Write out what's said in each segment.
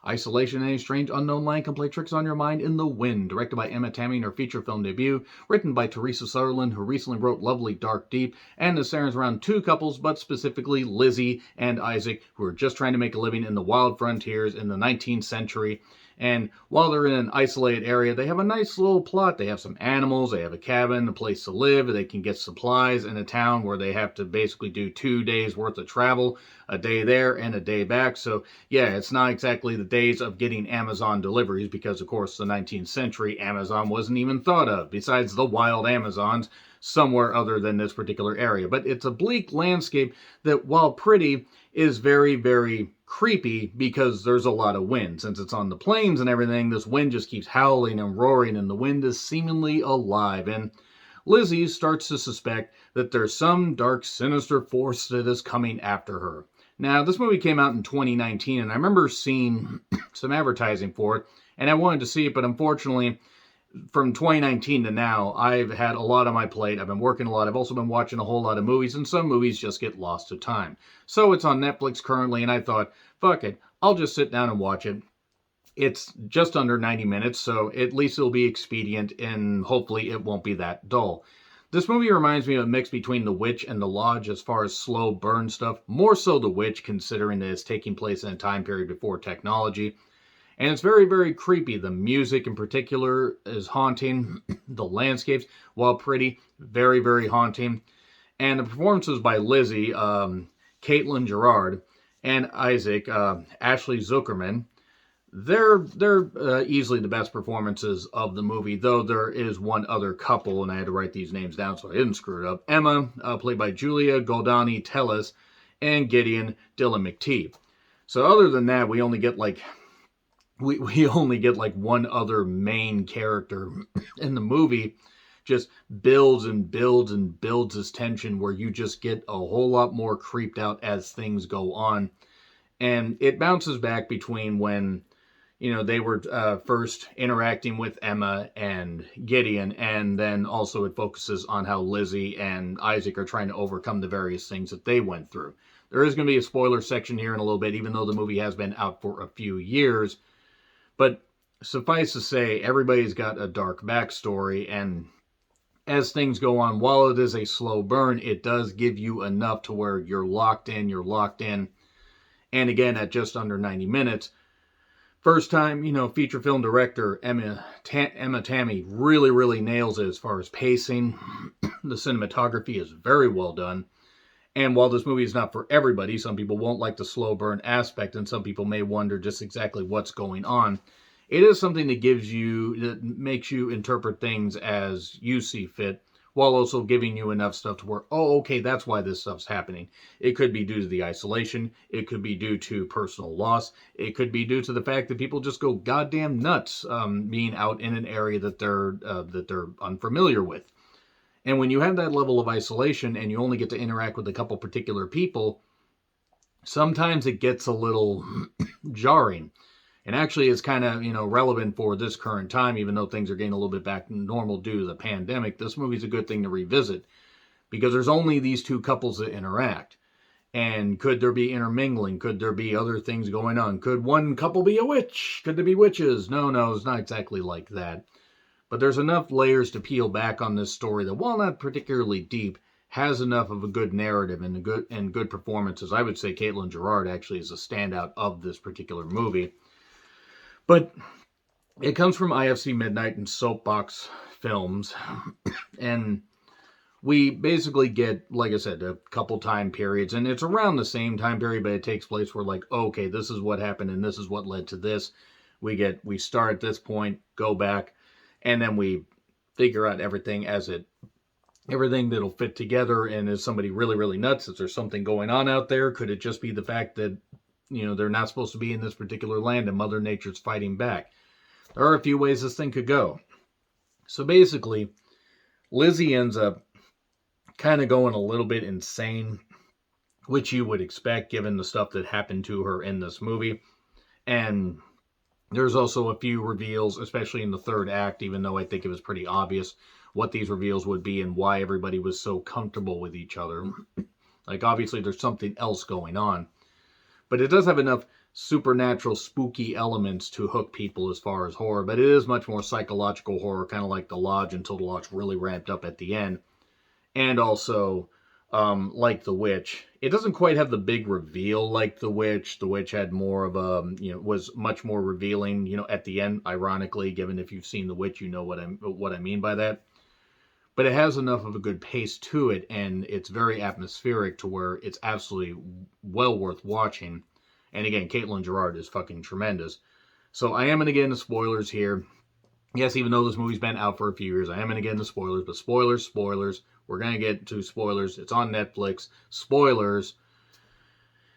Isolation and a strange unknown land can play tricks on your mind in The Wind, directed by Emma Tammy in her feature film debut, written by Teresa Sutherland, who recently wrote Lovely Dark Deep, and the centers around two couples, but specifically Lizzie and Isaac, who are just trying to make a living in the wild frontiers in the 19th century. And while they're in an isolated area, they have a nice little plot. They have some animals, they have a cabin, a place to live, they can get supplies in a town where they have to basically do 2 days worth of travel, a day there and a day back. So yeah, it's not exactly the days of getting Amazon deliveries because, of course, the 19th century, Amazon wasn't even thought of, besides the wild Amazons somewhere other than this particular area. But it's a bleak landscape that, while pretty, is very, very creepy because there's a lot of wind. Since it's on the plains and everything, this wind just keeps howling and roaring, and the wind is seemingly alive. And Lizzie starts to suspect that there's some dark, sinister force that is coming after her. Now, this movie came out in 2019, and I remember seeing some advertising for it, and I wanted to see it, but unfortunately, from 2019 to now, I've had a lot on my plate. I've been working a lot. I've also been watching a whole lot of movies, and some movies just get lost to time. So it's on Netflix currently, and I thought, fuck it, I'll just sit down and watch it. It's just under 90 minutes, so at least it'll be expedient, and hopefully it won't be that dull. This movie reminds me of a mix between The Witch and The Lodge as far as slow burn stuff. More so The Witch, considering that it's taking place in a time period before technology. And it's very, very creepy. The music in particular is haunting. The landscapes, while pretty, very, very haunting. And the performances by Lizzie, Caitlin Gerard, and Isaac, Ashley Zuckerman, they're easily the best performances of the movie, though there is one other couple, and I had to write these names down so I didn't screw it up. Emma, played by Julia Goldani Tellis, and Gideon Dylan McTeague. So other than that, we only get like one other main character, and the movie just builds and builds and builds this tension where you just get a whole lot more creeped out as things go on. And it bounces back between when, they were first interacting with Emma and Gideon, and then also it focuses on how Lizzie and Isaac are trying to overcome the various things that they went through. There is going to be a spoiler section here in a little bit, even though the movie has been out for a few years. But suffice to say, everybody's got a dark backstory, and as things go on, while it is a slow burn, it does give you enough to where you're locked in. And again, at just under 90 minutes, first time, feature film director Emma Tammy really, really nails it as far as pacing. The cinematography is very well done. And while this movie is not for everybody, some people won't like the slow burn aspect, and some people may wonder just exactly what's going on. It is something that makes you interpret things as you see fit, while also giving you enough stuff to where, oh, okay, that's why this stuff's happening. It could be due to the isolation. It could be due to personal loss. It could be due to the fact that people just go goddamn nuts being out in an area that they're unfamiliar with. And when you have that level of isolation and you only get to interact with a couple particular people, sometimes it gets a little jarring. And actually it's kind of, relevant for this current time, even though things are getting a little bit back to normal due to the pandemic. This movie's a good thing to revisit because there's only these two couples that interact. And could there be intermingling? Could there be other things going on? Could one couple be a witch? Could there be witches? No, it's not exactly like that. But there's enough layers to peel back on this story that, while not particularly deep, has enough of a good narrative and good performances. I would say Caitlin Gerard actually is a standout of this particular movie. But it comes from IFC Midnight and Soapbox Films, and we basically get, like I said, a couple time periods, and it's around the same time period, but it takes place where, like, okay, this is what happened, and this is what led to this. We start at this point, go back, and then we figure out everything that'll fit together. And is somebody really, really nuts? Is there something going on out there? Could it just be the fact that, they're not supposed to be in this particular land and Mother Nature's fighting back? There are a few ways this thing could go. So basically, Lizzie ends up kind of going a little bit insane, which you would expect given the stuff that happened to her in this movie. And there's also a few reveals, especially in the third act, even though I think it was pretty obvious what these reveals would be and why everybody was so comfortable with each other. Like, obviously, there's something else going on. But it does have enough supernatural, spooky elements to hook people as far as horror, but it is much more psychological horror, kind of like The Lodge, until The Lodge really ramped up at the end. And also, like The Witch, it doesn't quite have the big reveal like The Witch. The Witch had more of a, was much more revealing, at the end, ironically, given if you've seen The Witch, you know what I mean by that. But it has enough of a good pace to it, and it's very atmospheric to where it's absolutely well worth watching. And again, Caitlin Gerard is fucking tremendous. So I am going to get into spoilers here. Yes, even though this movie's been out for a few years, I am going to get into spoilers. But spoilers. We're going to get to spoilers. It's on Netflix. Spoilers.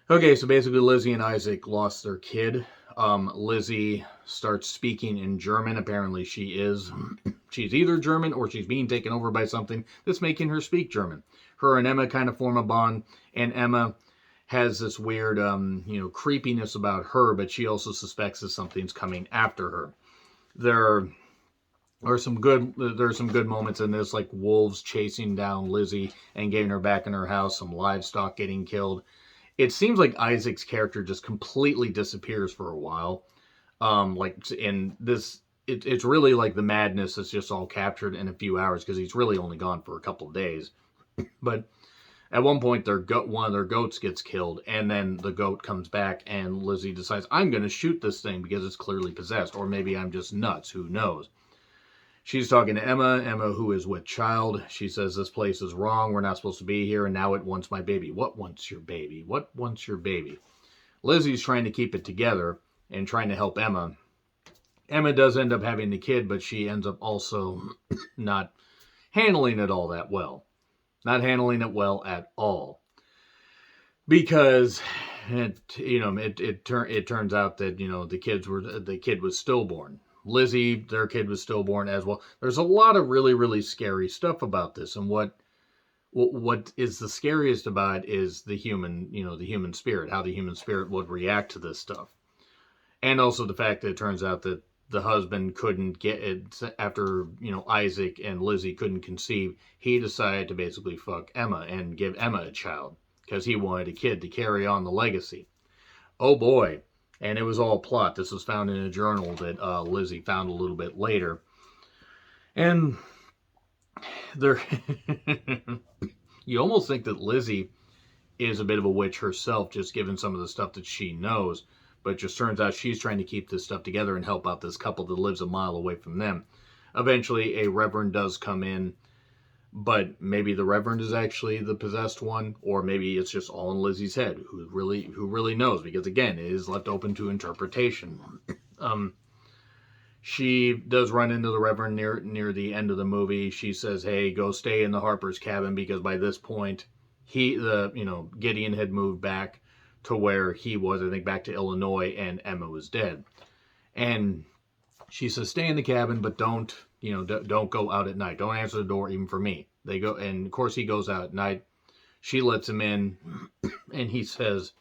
Okay, so basically Lizzie and Isaac lost their kid. Lizzie starts speaking in German. Apparently she's either German or she's being taken over by something that's making her speak German. Her and Emma kind of form a bond, and Emma has this weird, creepiness about her, but she also suspects that something's coming after her. There are some good moments in this, like wolves chasing down Lizzie and getting her back in her house, some livestock getting killed. It seems like Isaac's character just completely disappears for a while. It's really like the madness is just all captured in a few hours because he's really only gone for a couple of days. But at one point, one of their goats gets killed, and then the goat comes back, and Lizzie decides, I'm going to shoot this thing because it's clearly possessed, or maybe I'm just nuts, who knows. She's talking to Emma, who is with child. She says, this place is wrong, we're not supposed to be here, and now it wants my baby. What wants your baby? What wants your baby? Lizzie's trying to keep it together and trying to help Emma. Emma does end up having the kid, but she ends up also not handling it all that well. Not handling it well at all. Because it turns out that, the kid was stillborn. Lizzie, their kid was stillborn as well. There's a lot of really, really scary stuff about this, and what is the scariest about it is the human spirit, how the human spirit would react to this stuff. And also the fact that it turns out that the husband couldn't get it after, Isaac and Lizzie couldn't conceive. He decided to basically fuck Emma and give Emma a child because he wanted a kid to carry on the legacy. Oh boy. And it was all plot. This was found in a journal that Lizzie found a little bit later. And there, you almost think that Lizzie is a bit of a witch herself, just given some of the stuff that she knows. But it just turns out she's trying to keep this stuff together and help out this couple that lives a mile away from them. Eventually, a reverend does come in, but maybe the reverend is actually the possessed one, or maybe it's just all in Lizzie's head. Who really knows? Because again, it is left open to interpretation. She does run into the reverend near the end of the movie. She says, "Hey, go stay in the Harper's cabin," because by this point, Gideon had moved back to where he was, I think, back to Illinois, and Emma was dead. And she says, stay in the cabin, but don't go out at night. Don't answer the door even for me. They go, and of course he goes out at night. She lets him in, and he says,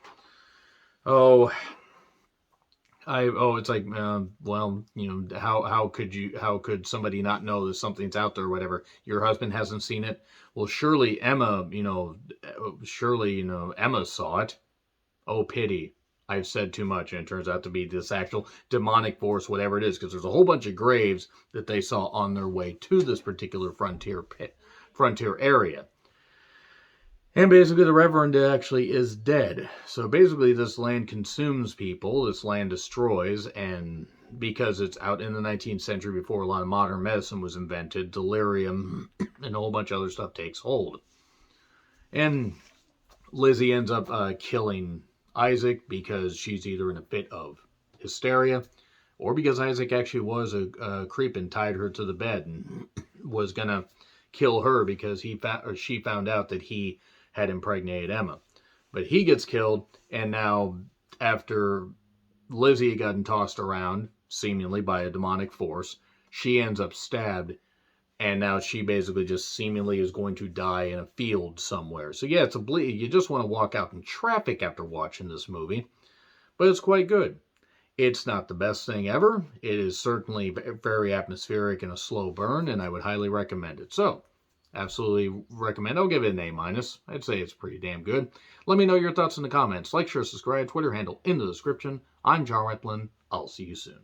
how could somebody not know that something's out there or whatever? Your husband hasn't seen it? Well, surely Emma saw it. Oh, pity. I've said too much, and it turns out to be this actual demonic force, whatever it is, because there's a whole bunch of graves that they saw on their way to this particular frontier area. And basically the Reverend actually is dead. So basically this land consumes people, this land destroys, and because it's out in the 19th century before a lot of modern medicine was invented, delirium and a whole bunch of other stuff takes hold. And Lizzie ends up killing Isaac because she's either in a fit of hysteria or because Isaac actually was a creep and tied her to the bed and was going to kill her because she found out that he had impregnated Emma. But he gets killed, and now after Lizzie had gotten tossed around, seemingly by a demonic force, she ends up stabbed, and now she basically just seemingly is going to die in a field somewhere. So yeah, you just want to walk out in traffic after watching this movie, but it's quite good. It's not the best thing ever. It is certainly very atmospheric and a slow burn, and I would highly recommend it. So, Absolutely recommend. I'll give it an A minus. I'd say it's pretty damn good. Let me know your thoughts in the comments. Like, share, subscribe, Twitter handle in the description. I'm John Replin. I'll see you soon.